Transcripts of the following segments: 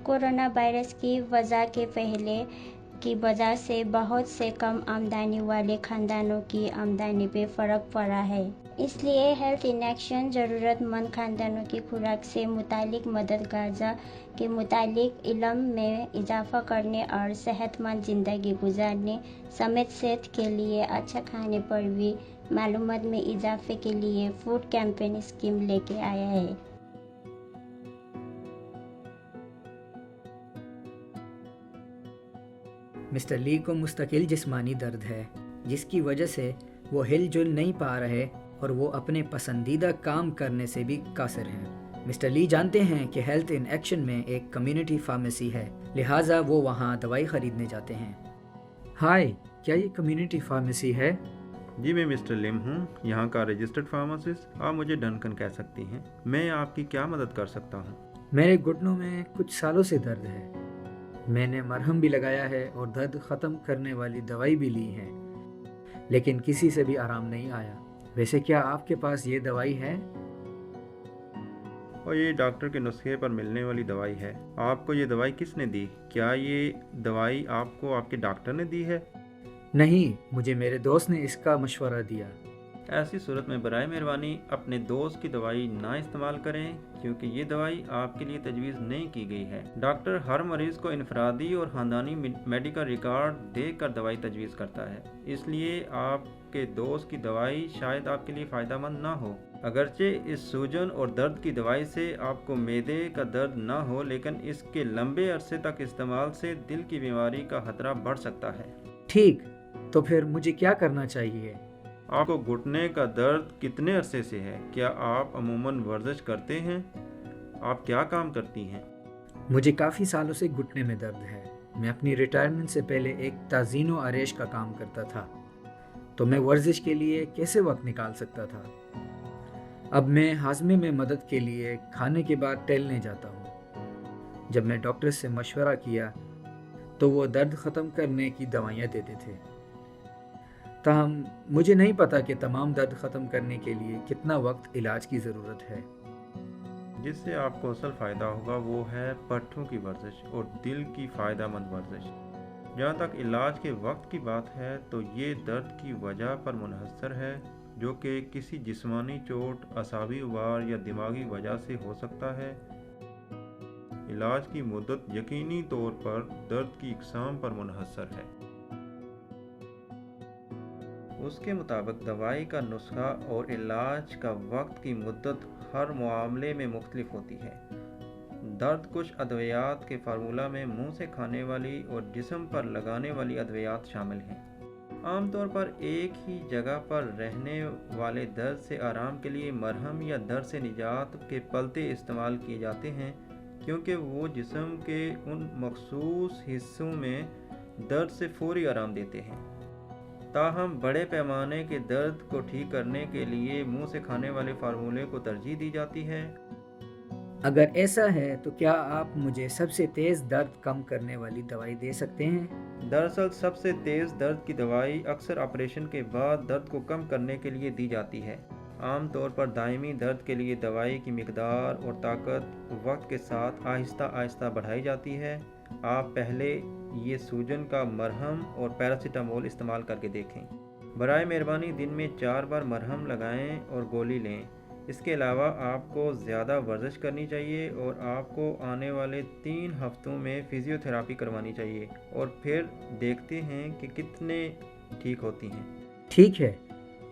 Corona virus की वजह के पहले की वजह से बहुत से कम आमदनी वाले खानदानों की आमदनी पे फर्क पड़ा है। इसलिए हेल्थ इन एक्शन ज़रूरतमंद खानदानों की खुराक से मुतालिक मदद गाजा के मुतालिक इल्म में इजाफा करने और सेहतमंद ज़िंदगी गुजारने समेत सेहत के लिए अच्छा खाने पर भी मालूमात में इजाफे के लिए फूड कैंपेन स्कीम लेके आया है। मिस्टर ली को मुस्तकिल जिस्मानी दर्द है जिसकी वजह से वो हिलजुल नहीं पा रहे और वो अपने पसंदीदा काम करने से भी कासिर हैं। मिस्टर ली जानते हैं कि हेल्थ इन एक्शन में एक कम्युनिटी फार्मेसी है, लिहाजा वो वहाँ दवाई ख़रीदने जाते हैं। हाय, क्या ये कम्युनिटी फार्मेसी है? जी, मैं मिस्टर लिम हूँ, यहाँ का रजिस्टर्ड फार्मासिस्ट। आप मुझे डनकन कह सकती हैं। मैं आपकी क्या मदद कर सकता हूँ? मेरे घुटनों में कुछ सालों से दर्द है। मैंने मरहम भी लगाया है और दर्द ख़त्म करने वाली दवाई भी ली है, लेकिन किसी से भी आराम नहीं आया। वैसे क्या आपके पास ये दवाई है? और ये डॉक्टर के नुस्खे पर मिलने वाली दवाई है। आपको ये दवाई किसने दी? क्या ये दवाई आपको आपके डॉक्टर ने दी है? नहीं, मुझे मेरे दोस्त ने इसका मशवरा दिया। ऐसी सूरत में बराए मेहरबानी अपने दोस्त की दवाई ना इस्तेमाल करें, क्योंकि ये दवाई आपके लिए तजवीज़ नहीं की गई है। डॉक्टर हर मरीज़ को इनफरादी और ख़ानदानी मेडिकल रिकॉर्ड देख कर दवाई तजवीज़ करता है, इसलिए आपके दोस्त की दवाई शायद आपके लिए फ़ायदेमंद ना हो। अगरचे इस सूजन और दर्द की दवाई से आपको मैदे का दर्द ना हो, लेकिन इसके लंबे अरसे तक इस्तेमाल से दिल की बीमारी का खतरा बढ़ सकता है। ठीक, तो फिर मुझे क्या करना चाहिए? आपको घुटने का दर्द कितने अरसे से है? क्या आप अमूमन वर्जिश करते हैं? आप क्या काम करती हैं? मुझे काफ़ी सालों से घुटने में दर्द है। मैं अपनी रिटायरमेंट से पहले एक ताज़ीनो आरेश का काम करता था, तो मैं वर्जिश के लिए कैसे वक्त निकाल सकता था। अब मैं हाजमे में मदद के लिए खाने के बाद टहलने जाता हूँ। जब मैं डॉक्टर से मशवरा किया तो वो दर्द ख़त्म करने की दवाइयाँ देते थे। ताहम मुझे नहीं पता कि तमाम दर्द ख़त्म करने के लिए कितना वक्त इलाज की ज़रूरत है। जिससे आपको असल फ़ायदा होगा वो है पट्ठों की वर्जिश और दिल की फ़ायदेमंद वर्जिश। जहाँ तक इलाज के वक्त की बात है तो ये दर्द की वजह पर मुनहसर है, जो कि किसी जिस्मानी चोट, असाबी उबार या दिमागी वजह से हो सकता है। इलाज की मुद्दत यकीनी तौर पर दर्द की इकसाम पर मुनहसर है। उसके मुताबिक दवाई का नुस्खा और इलाज का वक्त की मुद्दत हर मामले में मुख्तलिफ होती है। दर्द कुछ अद्वियात के फार्मूला में मुंह से खाने वाली और जिस्म पर लगाने वाली अद्वियात शामिल हैं। आमतौर पर एक ही जगह पर रहने वाले दर्द से आराम के लिए मरहम या दर्द से निजात के पलते इस्तेमाल किए जाते हैं, क्योंकि वो जिस्म के उन मखसूस हिस्सों में दर्द से फौरी आराम देते हैं। ताहम बड़े पैमाने के दर्द को ठीक करने के लिए मुंह से खाने वाले फार्मूले को तरजीह दी जाती है। अगर ऐसा है तो क्या आप मुझे सबसे तेज़ दर्द कम करने वाली दवाई दे सकते हैं? दरअसल सबसे तेज़ दर्द की दवाई अक्सर ऑपरेशन के बाद दर्द को कम करने के लिए दी जाती है। आमतौर पर दायमी दर्द के लिए दवाई की मिकदार और ताकत वक्त के साथ आहिस्ता आहिस्ता बढ़ाई जाती है। आप पहले ये सूजन का मरहम और पैरासीटामोल इस्तेमाल करके देखें। बराए मेहरबानी दिन में 4 बार मरहम लगाएं और गोली लें। इसके अलावा आपको ज़्यादा वर्जिश करनी चाहिए और आपको आने वाले 3 हफ्तों में फिजियोथेरापी करवानी चाहिए और फिर देखते हैं कि कितने ठीक होती हैं। ठीक है,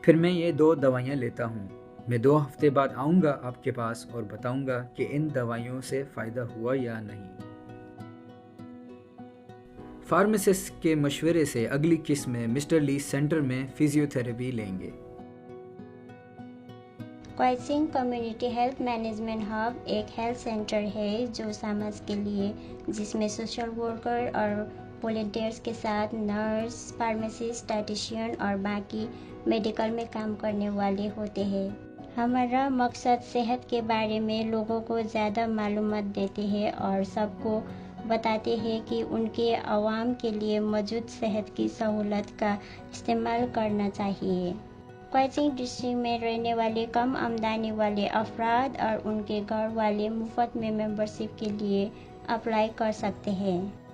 फिर मैं ये 2 दवाइयाँ लेता हूँ। मैं 2 हफ्ते बाद आऊँगा आपके पास और बताऊँगा कि इन दवाइयों से फ़ायदा हुआ या नहीं। फार्मासिस्ट के मशवरे से अगली किस्त में मिस्टर ली सेंटर में फिजियोथेरेपी लेंगे। क्वाइसिंग कम्युनिटी हेल्थ मैनेजमेंट हब एक हेल्थ सेंटर है जो समाज के लिए, जिसमें सोशल वर्कर और वॉलंटियर्स के साथ नर्स, फार्मासिस्ट, डाइटिशियन और बाकी मेडिकल में काम करने वाले होते हैं। हमारा मकसद सेहत के बारे में लोगों को ज़्यादा मालूमात देते हैं और सबको बताते हैं कि उनके आवाम के लिए मौजूद सेहत की सहूलत का इस्तेमाल करना चाहिए। क्वाइसिंग डिस्ट्रिक्ट में रहने वाले कम आमदनी वाले अफराद और उनके घर वाले मुफ्त में मेंबरशिप के लिए اپلائی کر سکتے ہیں۔